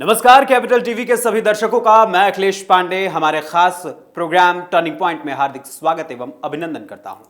नमस्कार, capital TV के सभी दर्शकों का मैं अखिलेश पांडे हमारे खास प्रोग्राम टर्निंग पॉइंट में हार्दिक स्वागत एवं अभिनंदन करता हूं।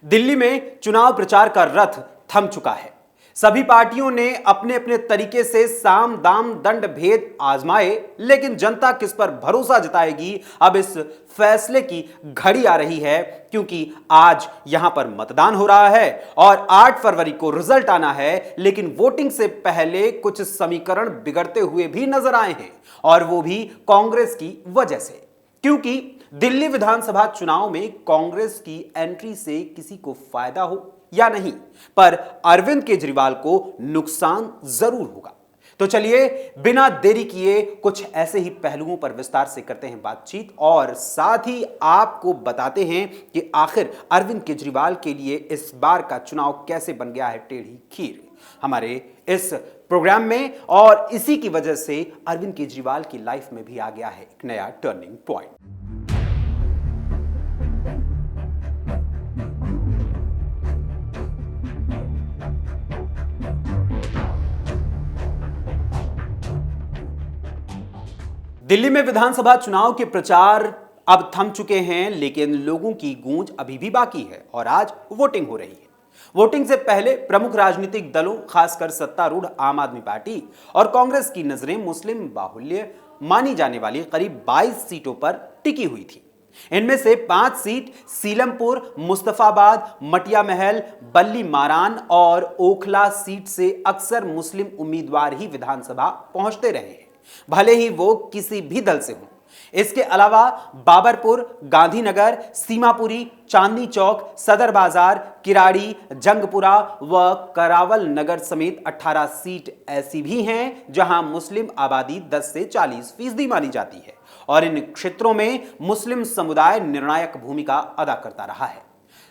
दिल्ली में चुनाव प्रचार का रथ थम चुका है। सभी पार्टियों ने अपने अपने तरीके से साम दाम दंड भेद आजमाए, लेकिन जनता किस पर भरोसा जताएगी, अब इस फैसले की घड़ी आ रही है, क्योंकि आज यहां पर मतदान हो रहा है और 8 फरवरी को रिजल्ट आना है। लेकिन वोटिंग से पहले कुछ समीकरण बिगड़ते हुए भी नजर आए हैं, और वो भी कांग्रेस की वजह से, क्योंकि दिल्ली विधानसभा चुनाव में कांग्रेस की एंट्री से किसी को फायदा हो या नहीं, पर अरविंद केजरीवाल को नुकसान जरूर होगा। तो चलिए बिना देरी किए कुछ ऐसे ही पहलुओं पर विस्तार से करते हैं बातचीत, और साथ ही आपको बताते हैं कि आखिर अरविंद केजरीवाल के लिए इस बार का चुनाव कैसे बन गया है टेढ़ी खीर हमारे इस प्रोग्राम में। और इसी की वजह से अरविंद केजरीवाल की लाइफ में भी आ गया है एक नया टर्निंग पॉइंट। दिल्ली में विधानसभा चुनाव के प्रचार अब थम चुके हैं, लेकिन लोगों की गूंज अभी भी बाकी है और आज वोटिंग हो रही है। वोटिंग से पहले प्रमुख राजनीतिक दलों, खासकर सत्तारूढ़ आम आदमी पार्टी और कांग्रेस की नजरें मुस्लिम बाहुल्य मानी जाने वाली करीब 22 सीटों पर टिकी हुई थी। इनमें से 5 सीट सीलमपुर, मुस्तफाबाद, मटिया महल, बल्ली मारान और ओखला सीट से अक्सर मुस्लिम उम्मीदवार ही विधानसभा पहुंचते रहे हैं, भले ही वो किसी भी दल से हों। इसके अलावा बाबरपुर, गांधीनगर, सीमापुरी, चांदनी चौक, सदर बाजार, किराड़ी, जंगपुरा व करावल नगर समेत 18 सीट ऐसी भी हैं जहां मुस्लिम आबादी 10 से 40% मानी जाती है, और इन क्षेत्रों में मुस्लिम समुदाय निर्णायक भूमिका अदा करता रहा है।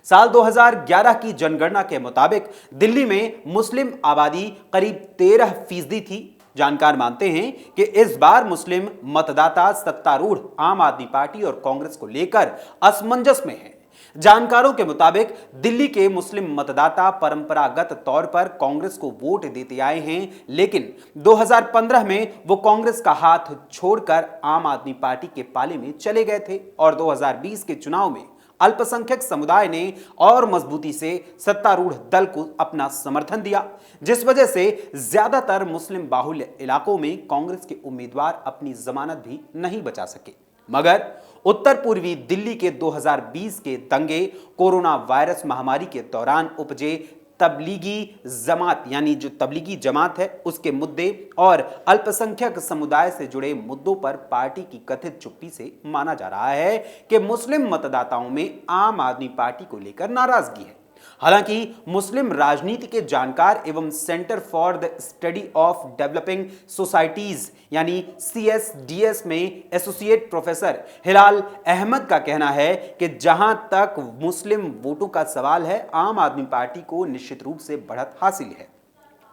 साल 2011 की जनगणना के मुताबिक दिल्ली में मुस्लिम आबादी करीब 13% थी। जानकार मानते हैं कि इस बार मुस्लिम मतदाता सत्तारूढ़ आम आदमी पार्टी और कांग्रेस को लेकर असमंजस में हैं। जानकारों के मुताबिक दिल्ली के मुस्लिम मतदाता परंपरागत तौर पर कांग्रेस को वोट देते आए हैं, लेकिन 2015 में वो कांग्रेस का हाथ छोड़कर आम आदमी पार्टी के पाले में चले गए थे, और 2020 के चुनाव में अल्पसंख्यक समुदाय ने और मजबूती से सत्तारूढ़ दल को अपना समर्थन दिया, जिस वजह से ज्यादातर मुस्लिम बाहुल्य इलाकों में कांग्रेस के उम्मीदवार अपनी जमानत भी नहीं बचा सके। मगर उत्तर पूर्वी दिल्ली के 2020 के दंगे, कोरोना वायरस महामारी के दौरान उपजे तबलीगी जमात यानी जो तबलीगी जमात है उसके मुद्दे और अल्पसंख्यक समुदाय से जुड़े मुद्दों पर पार्टी की कथित चुप्पी से माना जा रहा है कि मुस्लिम मतदाताओं में आम आदमी पार्टी को लेकर नाराजगी है। हालांकि मुस्लिम राजनीति के जानकार एवं centre for the study of developing societies यानी CSDS में एसोसिएट प्रोफेसर हिलाल अहमद का कहना है कि जहां तक मुस्लिम वोटों का सवाल है, आम आदमी पार्टी को निश्चित रूप से बढ़त हासिल है।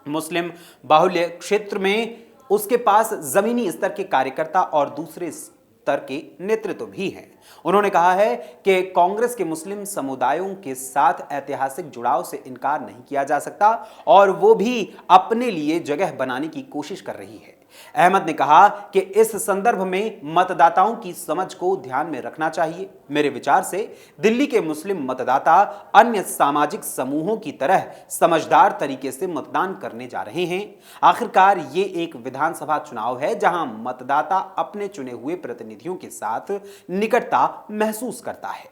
मुस्लिम बाहुल्य क्षेत्र में उसके पास जमीनी स्तर के कार्यकर्ता और दूसरे स्तर के नेतृत्व भी हैं। उन्होंने कहा है कि कांग्रेस के मुस्लिम समुदायों के साथ ऐतिहासिक जुड़ाव से इनकार नहीं किया जा सकता, और वो भी अपने लिए जगह बनाने की कोशिश कर रही है। अहमद ने कहा कि इस संदर्भ में मतदाताओं की समझ को ध्यान में रखना चाहिए। मेरे विचार से दिल्ली के मुस्लिम मतदाता अन्य सामाजिक समूहों की तरह समझदार तरीके से मतदान करने जा रहे हैं। आखिरकार ये एक विधानसभा चुनाव है जहां मतदाता अपने चुने हुए प्रतिनिधियों के साथ निकटता महसूस करता है।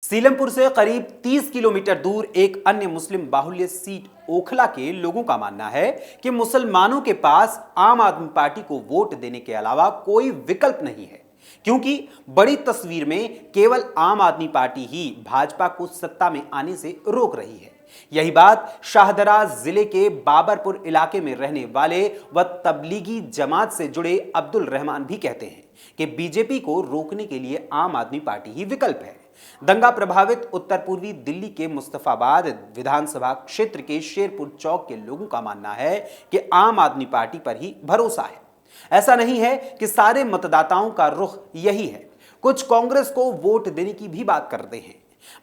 सीलमपुर से करीब 30 किलोमीटर दूर एक अन्य मुस्लिम बाहुल्य सीट ओखला के लोगों का मानना है कि मुसलमानों के पास आम आदमी पार्टी को वोट देने के अलावा कोई विकल्प नहीं है, क्योंकि बड़ी तस्वीर में केवल आम आदमी पार्टी ही भाजपा को सत्ता में आने से रोक रही है। यही बात शाहदरा जिले के बाबरपुर इलाके में रहने वाले व तबलीगी जमात से जुड़े अब्दुल रहमान भी कहते हैं कि बीजेपी को रोकने के लिए आम आदमी पार्टी ही विकल्प है। दंगा प्रभावित उत्तर पूर्वी दिल्ली के मुस्तफाबाद विधानसभा क्षेत्र के शेरपुर चौक के लोगों का मानना है कि आम आदमी पार्टी पर ही भरोसा है। ऐसा नहीं है कि सारे मतदाताओं का रुख यही है, कुछ कांग्रेस को वोट देने की भी बात करते हैं।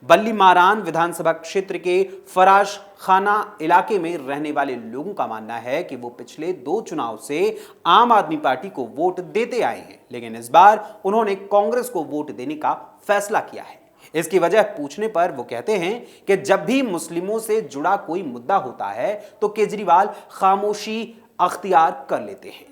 बल्ली मारान विधानसभा क्षेत्र के फराश खाना इलाके में रहने वाले लोगों का मानना है कि वो पिछले 2 चुनाव से आम आदमी पार्टी को वोट देते आए हैं, लेकिन इस बार उन्होंने कांग्रेस को वोट देने का फैसला किया है। इसकी वजह पूछने पर वो कहते हैं कि जब भी मुस्लिमों से जुड़ा कोई मुद्दा होता है तो केजरीवाल खामोशी अख्तियार कर लेते हैं।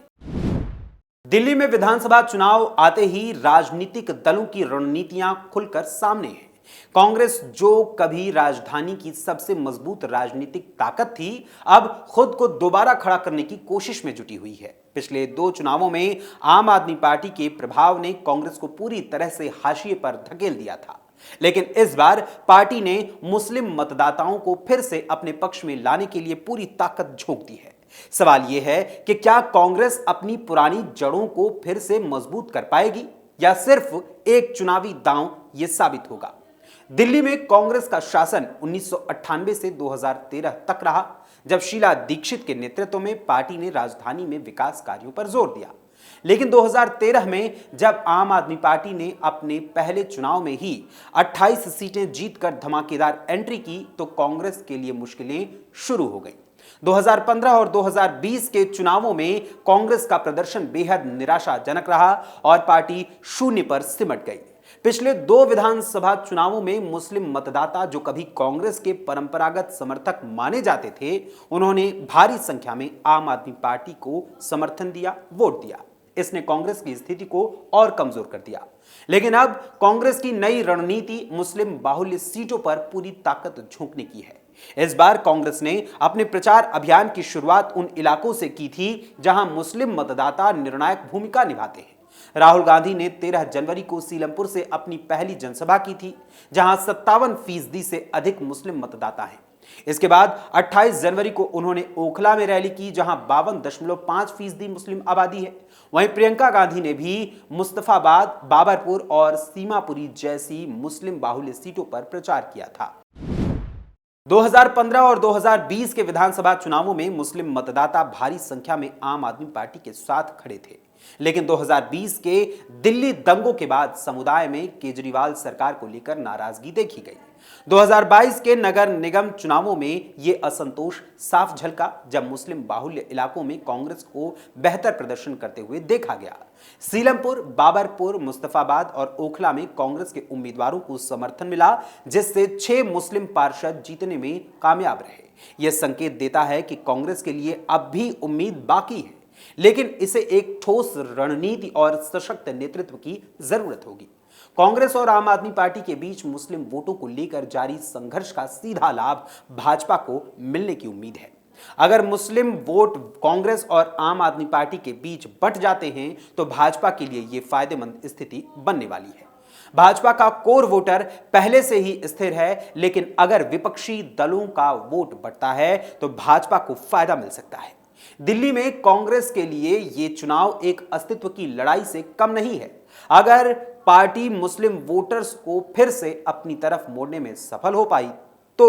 दिल्ली में विधानसभा चुनाव आते ही राजनीतिक दलों की रणनीतियां खुलकर सामने हैं। कांग्रेस, जो कभी राजधानी की सबसे मजबूत राजनीतिक ताकत थी, अब खुद को दोबारा खड़ा करने की कोशिश में जुटी हुई है। पिछले 2 चुनावों में आम आदमी पार्टी के प्रभाव ने कांग्रेस को पूरी तरह से हाशिए पर धकेल दिया था, लेकिन इस बार पार्टी ने मुस्लिम मतदाताओं को फिर से अपने पक्ष में लाने के लिए पूरी ताकत झोंक दी है। सवाल यह है कि क्या कांग्रेस अपनी पुरानी जड़ों को फिर से मजबूत कर पाएगी या सिर्फ एक चुनावी दांव यह साबित होगा। दिल्ली में कांग्रेस का शासन 1998 से 2013 तक रहा, जब शीला दीक्षित के नेतृत्व में पार्टी ने राजधानी में विकास कार्यों पर जोर दिया। लेकिन 2013 में जब आम आदमी पार्टी ने अपने पहले चुनाव में ही 28 सीटें जीतकर धमाकेदार एंट्री की, तो कांग्रेस के लिए मुश्किलें शुरू हो गईं। 2015 और 2020 के चुनावों में कांग्रेस का प्रदर्शन बेहद निराशाजनक रहा और पार्टी शून्य पर सिमट गई। पिछले 2 विधानसभा चुनावों में मुस्लिम मतदाता, जो कभी कांग्रेस के परंपरागत समर्थक माने जाते थे, उन्होंने भारी संख्या में आम आदमी पार्टी को समर्थन दिया, वोट दिया। इसने कांग्रेस की स्थिति को और कमजोर कर दिया। लेकिन अब कांग्रेस की नई रणनीति मुस्लिम बाहुल्य सीटों पर पूरी ताकत झोंकने की है। इस बार कांग्रेस ने अपने प्रचार अभियान की शुरुआत उन इलाकों से की थी जहां मुस्लिम मतदाता निर्णायक भूमिका निभाते हैं। राहुल गांधी ने 13 जनवरी को सीलमपुर से अपनी पहली जनसभा की थी, जहां 57% से अधिक मुस्लिम मतदाता हैं। इसके बाद 28 जनवरी को उन्होंने ओखला में रैली की, जहां 52.5% मुस्लिम आबादी है। वहीं प्रियंका गांधी ने भी मुस्तफाबाद, बाबरपुर और सीमापुरी जैसी मुस्लिम बाहुल्य सीटों पर प्रचार किया था। 2015 और 2020 के विधानसभा चुनावों में मुस्लिम मतदाता भारी संख्या में आम आदमी पार्टी के साथ खड़े थे, लेकिन 2020 के दिल्ली दंगों के बाद समुदाय में केजरीवाल सरकार को लेकर नाराजगी देखी गई। 2022 के नगर निगम चुनावों में यह असंतोष साफ झलका, जब मुस्लिम बाहुल्य इलाकों में कांग्रेस को बेहतर प्रदर्शन करते हुए देखा गया। सीलमपुर, बाबरपुर, मुस्तफाबाद और ओखला में कांग्रेस के उम्मीदवारों को समर्थन मिला, जिससे 6 मुस्लिम पार्षद जीतने में कामयाब रहे। यह संकेत देता है कि कांग्रेस के लिए अब भी उम्मीद बाकी है, लेकिन इसे एक ठोस रणनीति और सशक्त नेतृत्व की जरूरत होगी। कांग्रेस और आम आदमी पार्टी के बीच मुस्लिम वोटों को लेकर जारी संघर्ष का सीधा लाभ भाजपा को मिलने की उम्मीद है। अगर मुस्लिम वोट कांग्रेस और आम आदमी पार्टी के बीच बंट जाते हैं तो भाजपा के लिए यह फायदेमंद स्थिति बनने वाली है। भाजपा का कोर वोटर पहले से ही स्थिर है, लेकिन अगर विपक्षी दलों का वोट बढ़ता है तो भाजपा को फायदा मिल सकता है। दिल्ली में कांग्रेस के लिए यह चुनाव एक अस्तित्व की लड़ाई से कम नहीं है। अगर पार्टी मुस्लिम वोटर्स को फिर से अपनी तरफ मोड़ने में सफल हो पाई तो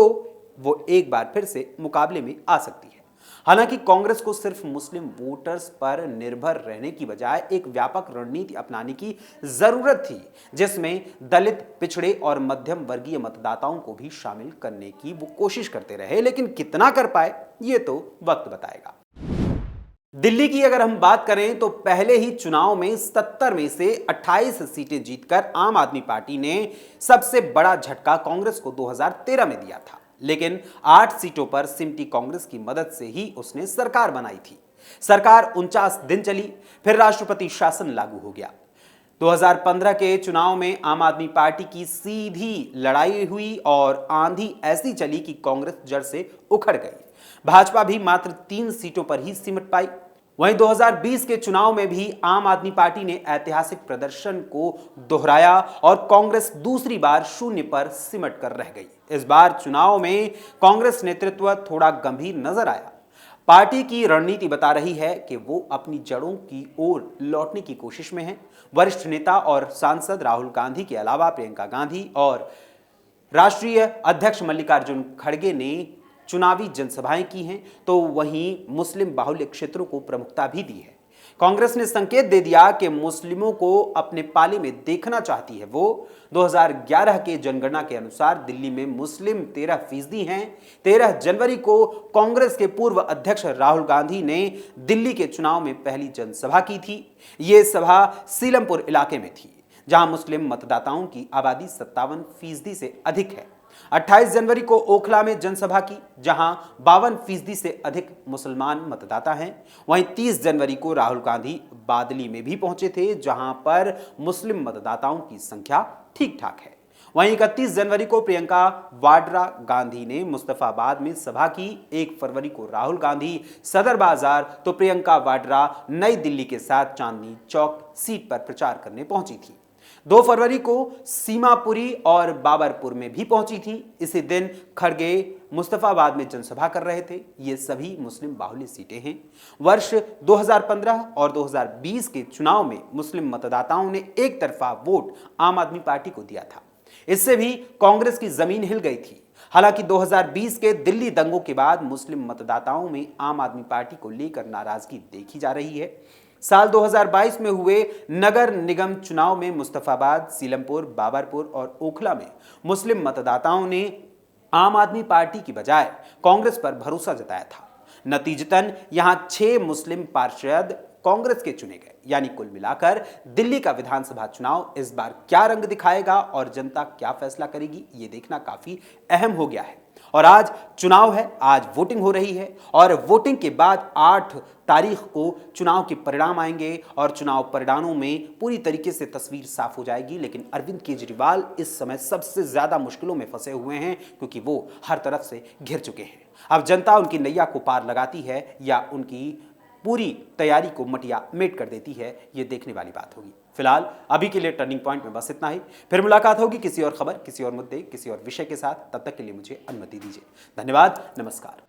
वो एक बार फिर से मुकाबले में आ सकती है। हालांकि कांग्रेस को सिर्फ मुस्लिम वोटर्स पर निर्भर रहने की बजाय एक व्यापक रणनीति अपनाने की जरूरत थी, जिसमें दलित, पिछड़े और मध्यम वर्गीय मतदाताओं को भी शामिल करने की वो कोशिश करते रहे, लेकिन कितना कर पाए ये तो वक्त बताएगा। दिल्ली की अगर हम बात करें तो पहले ही चुनाव में 70 में से 28 सीटें जीतकर आम आदमी पार्टी ने सबसे बड़ा झटका कांग्रेस को 2013 में दिया था, लेकिन 8 सीटों पर सिमटी कांग्रेस की मदद से ही उसने सरकार बनाई थी। सरकार 49 दिन चली, फिर राष्ट्रपति शासन लागू हो गया। 2015 के चुनाव में आम आदमी पार्टी की सीधी लड़ाई हुई और आंधी ऐसी चली कि कांग्रेस जड़ से उखड़ गई। भाजपा भी मात्र 3 सीटों पर ही सिमट पाई। वहीं 2020 के चुनाव में भी आम आदमी पार्टी ने ऐतिहासिक प्रदर्शन को दोहराया और कांग्रेस दूसरी बार शून्य पर सिमट कर रह गई। इस बार चुनाव में कांग्रेस नेतृत्व थोड़ा गंभीर नजर आया। पार्टी की रणनीति बता रही है कि वो अपनी जड़ों की ओर लौटने की कोशिश में है। वरिष्ठ नेता और सांसद राहुल गांधी के अलावा प्रियंका गांधी और राष्ट्रीय अध्यक्ष मल्लिकार्जुन खड़गे ने चुनावी जनसभाएं की हैं, तो वहीं मुस्लिम बाहुल्य क्षेत्रों को प्रमुखता भी दी है। कांग्रेस ने संकेत दे दिया कि मुस्लिमों को अपने पाले में देखना चाहती है। वो 2011 के जनगणना के अनुसार दिल्ली में मुस्लिम 13% हैं। 13 जनवरी को कांग्रेस के पूर्व अध्यक्ष राहुल गांधी ने दिल्ली के चुनाव में पहली जनसभा की थी। ये सभा सीलमपुर इलाके में थी, जहां मुस्लिम मतदाताओं की आबादी 57% से अधिक है। 28 जनवरी को ओखला में जनसभा की, जहां 52% से अधिक मुसलमान मतदाता हैं। वहीं 30 जनवरी को राहुल गांधी बादली में भी पहुंचे थे, जहां पर मुस्लिम मतदाताओं की संख्या ठीक ठाक है। वहीं 31 जनवरी को प्रियंका वाड्रा गांधी ने मुस्तफाबाद में सभा की। 1 फरवरी को राहुल गांधी सदर बाजार तो प्रियंका वाड्रा नई दिल्ली के साथ चांदनी चौक सीट पर प्रचार करने पहुंची थी। 2 फरवरी को सीमापुरी और बाबरपुर में भी पहुंची थी। इसी दिन खड़गे मुस्तफाबाद में जनसभा कर रहे थे। ये सभी मुस्लिम बाहुल्य सीटें हैं। वर्ष 2015 और 2020 के चुनाव में मुस्लिम मतदाताओं ने एक तरफा वोट आम आदमी पार्टी को दिया था। इससे भी कांग्रेस की जमीन हिल गई थी। हालांकि 2020 के दिल्ली दंगों के बाद मुस्लिम मतदाताओं में आम आदमी पार्टी को लेकर नाराजगी देखी जा रही है। साल 2022 में हुए नगर निगम चुनाव में मुस्तफाबाद, सीलमपुर, बाबरपुर और ओखला में मुस्लिम मतदाताओं ने आम आदमी पार्टी की बजाय कांग्रेस पर भरोसा जताया था। नतीजतन यहां 6 मुस्लिम पार्षद कांग्रेस के चुने गए। यानी कुल मिलाकर दिल्ली का विधानसभा चुनाव इस बार क्या रंग दिखाएगा और जनता क्या फैसला करेगी, ये देखना काफी अहम हो गया है। और आज चुनाव है, आज वोटिंग हो रही है और वोटिंग के बाद 8 तारीख को चुनाव के परिणाम आएंगे और चुनाव परिणामों में पूरी तरीके से तस्वीर साफ हो जाएगी। लेकिन अरविंद केजरीवाल इस समय सबसे ज्यादा मुश्किलों में फंसे हुए हैं, क्योंकि वो हर तरफ से घिर चुके हैं। अब जनता उनकी नैया को पार लगाती है या उनकी पूरी तैयारी को मटिया मेट कर देती है, ये देखने वाली बात होगी। फिलहाल अभी के लिए टर्निंग पॉइंट में बस इतना ही। फिर मुलाकात होगी किसी और खबर, किसी और मुद्दे, किसी और विषय के साथ। तब तक के लिए मुझे अनुमति दीजिए। धन्यवाद, नमस्कार।